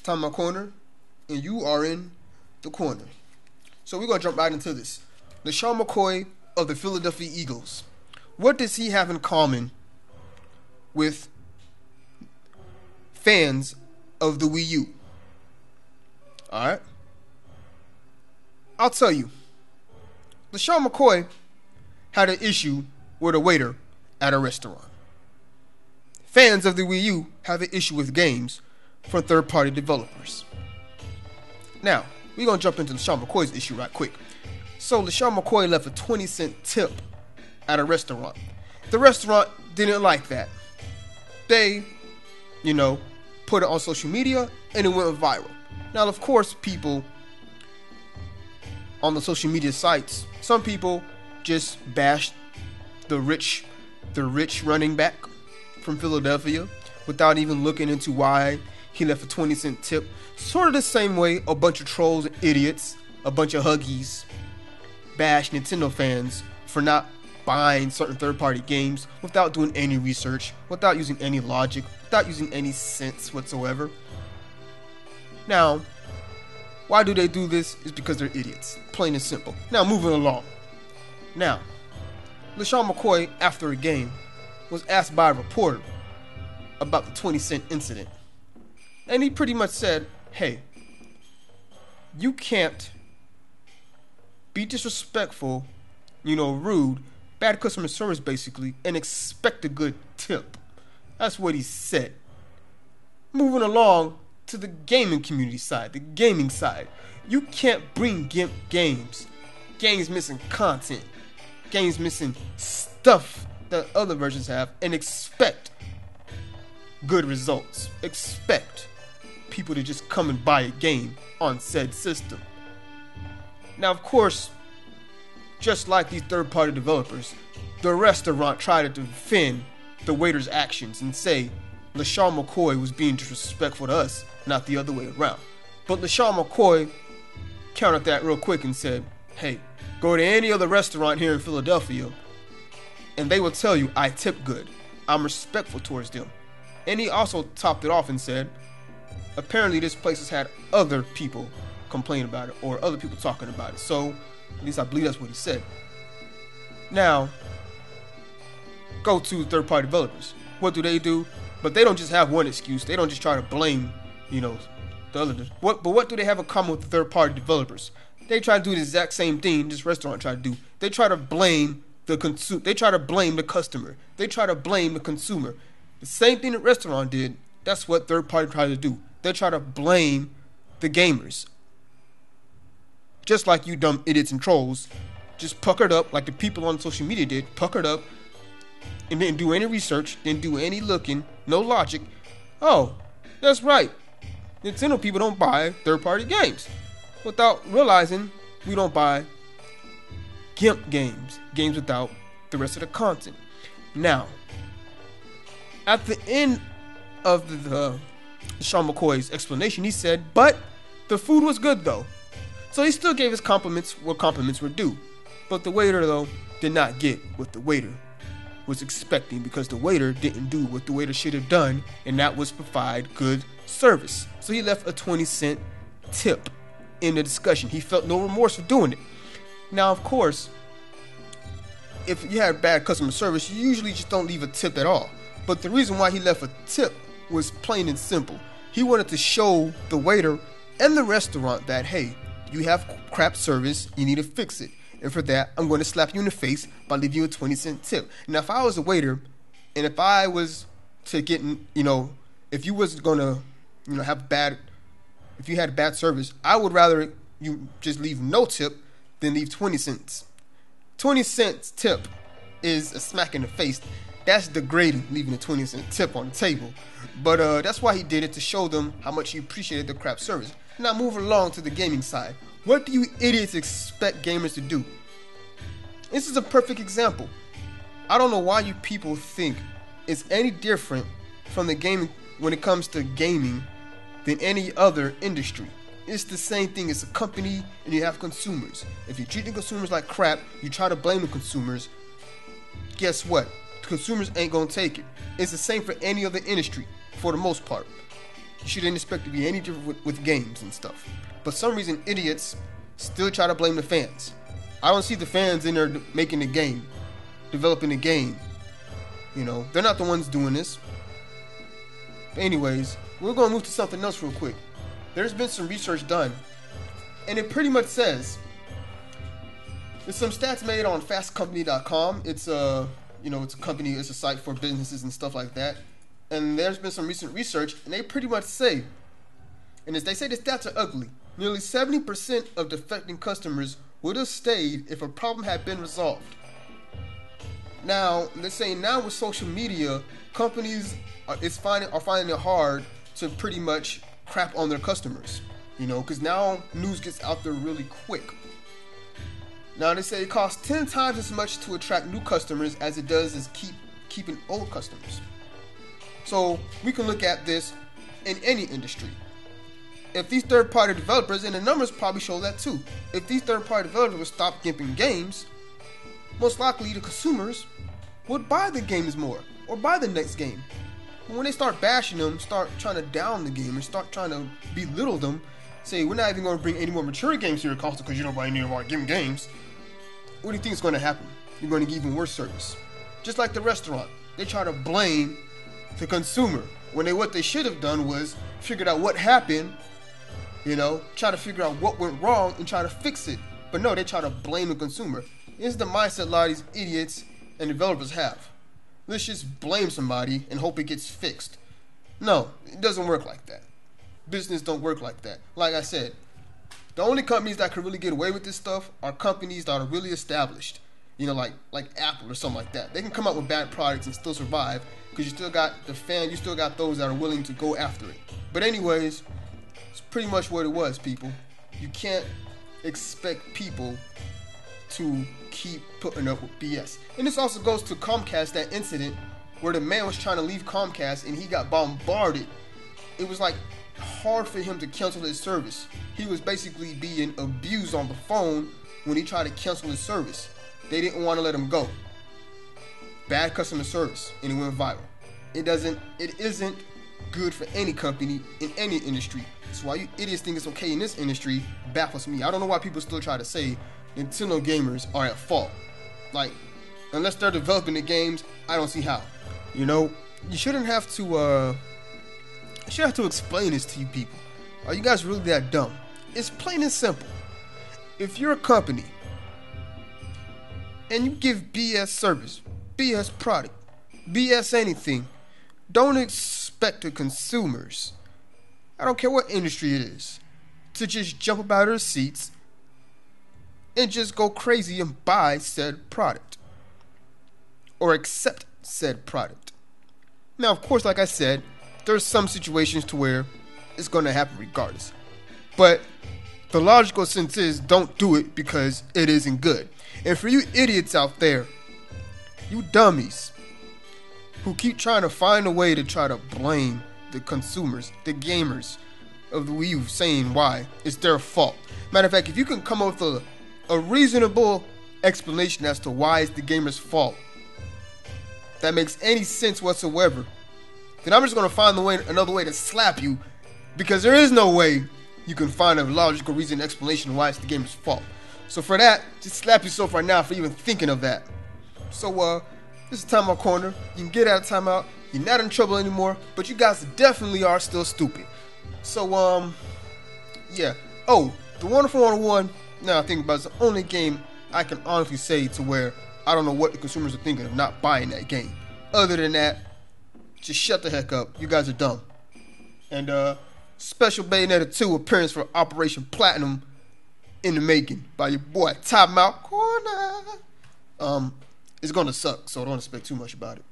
Time My Corner, and you are in the corner. So we're going to jump right into this. Lesean McCoy of the Philadelphia Eagles. What does he have in common with fans of the Wii U? Alright? I'll tell you. Lesean McCoy had an issue with a waiter at a restaurant. Fans of the Wii U have an issue with games from third-party developers. Now, we're going to jump into Lesean McCoy's issue right quick. So, Lesean McCoy left a 20-cent tip at a restaurant. The restaurant didn't like that. They, put it on social media, and it went viral. Now, of course, people on the social media sites, some people just bashed the rich running back from Philadelphia without even looking into why he left a 20-cent tip. Sort of the same way a bunch of trolls and idiots, a bunch of huggies, bash Nintendo fans for not buying certain third-party games without doing any research, without using any logic, without using any sense whatsoever. Now, why do they do this? It's because they're idiots. Plain and simple. Now, moving along. Now, Lesean McCoy, after a game, was asked by a reporter about the 20-cent incident. And he pretty much said, hey, you can't be disrespectful, rude, bad customer service basically, and expect a good tip. That's what he said. Moving along to the gaming community side, the gaming side. You can't bring games missing content, games missing stuff that other versions have, and expect good results. Expect people to just come and buy a game on said system. Now, of course, just like these third-party developers, the restaurant tried to defend the waiter's actions and say Lesean McCoy was being disrespectful to us, not the other way around. But Lesean McCoy countered that real quick and said, hey, go to any other restaurant here in Philadelphia and they will tell you I tip good. I'm respectful towards them. And he also topped it off and said, apparently this place has had other people complain about it or other people talking about it. So, at least I believe that's what he said. Now, go to third-party developers. What do? But they don't just have one excuse. They don't just try to blame, the other. But what do they have in common with the third-party developers? They try to do the exact same thing this restaurant tried to do. They try to blame the They try to blame the customer. They try to blame the consumer. The same thing the restaurant did. That's what third-party tried to do. They try to blame the gamers. Just like you dumb idiots and trolls, just puckered up like the people on social media did, puckered up, and didn't do any research, didn't do any looking, no logic. Oh, that's right. Nintendo people don't buy third-party games. Without realizing we don't buy GIMP games without the rest of the content. Now, at the end of the Lesean McCoy's explanation, he said, but the food was good though. So he still gave his compliments where compliments were due. But the waiter, though, did not get what the waiter was expecting because the waiter didn't do what the waiter should have done, and that was provide good service. So he left a 20-cent tip in the discussion. He felt no remorse for doing it. Now, of course, if you have bad customer service, you usually just don't leave a tip at all. But the reason why he left a tip was plain and simple. He wanted to show the waiter and the restaurant that, hey, you have crap service, you need to fix it. And for that, I'm going to slap you in the face by leaving you a 20-cent tip. Now, if I was a waiter, and if I was to get, if you was going to, if you had bad service, I would rather you just leave no tip than leave 20 cents. 20 cents tip is a smack in the face. That's degrading, leaving a 20-cent tip on the table. But that's why he did it, to show them how much he appreciated the crap service. Now, moving along to the gaming side. What do you idiots expect gamers to do? This is a perfect example. I don't know why you people think it's any different from the gaming when it comes to gaming than any other industry. It's the same thing. It's a company and you have consumers. If you're treating consumers like crap, you try to blame the consumers, guess what? The consumers ain't gonna take it. It's the same for any other industry for the most part. You shouldn't expect to be any different with games and stuff. But for some reason, idiots still try to blame the fans. I don't see the fans in there making the game, developing the game. You know, they're not the ones doing this. But anyways, we're going to move to something else real quick. There's been some research done, and it pretty much says, there's some stats made on fastcompany.com. It's a company, it's a site for businesses and stuff like that. And there's been some recent research, and they pretty much say, and as they say the stats are ugly, nearly 70% of defecting customers would have stayed if a problem had been resolved. Now, they're saying now with social media, companies are finding it hard to pretty much crap on their customers, you know, because now news gets out there really quick. Now they say it costs 10 times as much to attract new customers as it does as keeping old customers. So we can look at this in any industry. If these third-party developers, and the numbers probably show that too, if these third-party developers would stop gimping games, most likely the consumers would buy the games more or buy the next game. But when they start bashing them, start trying to down the game, or start trying to belittle them, say we're not even going to bring any more mature games to your console because you don't buy any of our games, what do you think is going to happen? You're going to get even worse service. Just like the restaurant, they try to blame the consumer when what they should have done was figured out what happened, you know, try to figure out what went wrong and try to fix it. But no, they try to blame the consumer. This is the mindset a lot of these idiots and developers have. Let's just blame somebody and hope it gets fixed. No, it doesn't work like that. Business don't work like that. Like I said, the only companies that can really get away with this stuff are companies that are really established. You know, like Apple or something like that. They can come up with bad products and still survive because you still got the fan, you still got those that are willing to go after it. But anyways, it's pretty much what it was, people. You can't expect people to keep putting up with BS. And this also goes to Comcast, that incident where the man was trying to leave Comcast and he got bombarded. It was like hard for him to cancel his service. He was basically being abused on the phone when he tried to cancel his service. They didn't want to let him go. Bad customer service, and it went viral. It isn't good for any company in any industry. That's why you idiots think it's okay in this industry baffles me. I don't know why people still try to say Nintendo gamers are at fault. Like, unless they're developing the games, I don't see how. You know, you shouldn't have to explain this to you people. Are you guys really that dumb? It's plain and simple. If you're a company and you give BS service, BS product, BS anything, don't expect the consumers, I don't care what industry it is, to just jump up out of their seats and just go crazy and buy said product or accept said product. Now, of course, like I said, there's some situations to where it's going to happen regardless. But the logical sense is don't do it because it isn't good. And for you idiots out there, you dummies who keep trying to find a way to try to blame the consumers, the gamers of the Wii U, saying why it's their fault. Matter of fact, if you can come up with a reasonable explanation as to why it's the gamer's fault that makes any sense whatsoever, then I'm just going to find another way to slap you, because there is no way you can find a logical reason explanation why it's the gamer's fault. So for that, just slap yourself right now for even thinking of that. So this is Timeout Corner. You can get out of timeout. You're not in trouble anymore, but you guys definitely are still stupid. So yeah. Oh, the Wonderful 101, now I think about, it's the only game I can honestly say to where I don't know what the consumers are thinking of not buying that game. Other than that, just shut the heck up. You guys are dumb. And special Bayonetta 2 appearance for Operation Platinum in the making by your boy Timeout Corner. It's gonna suck, so don't expect too much about it.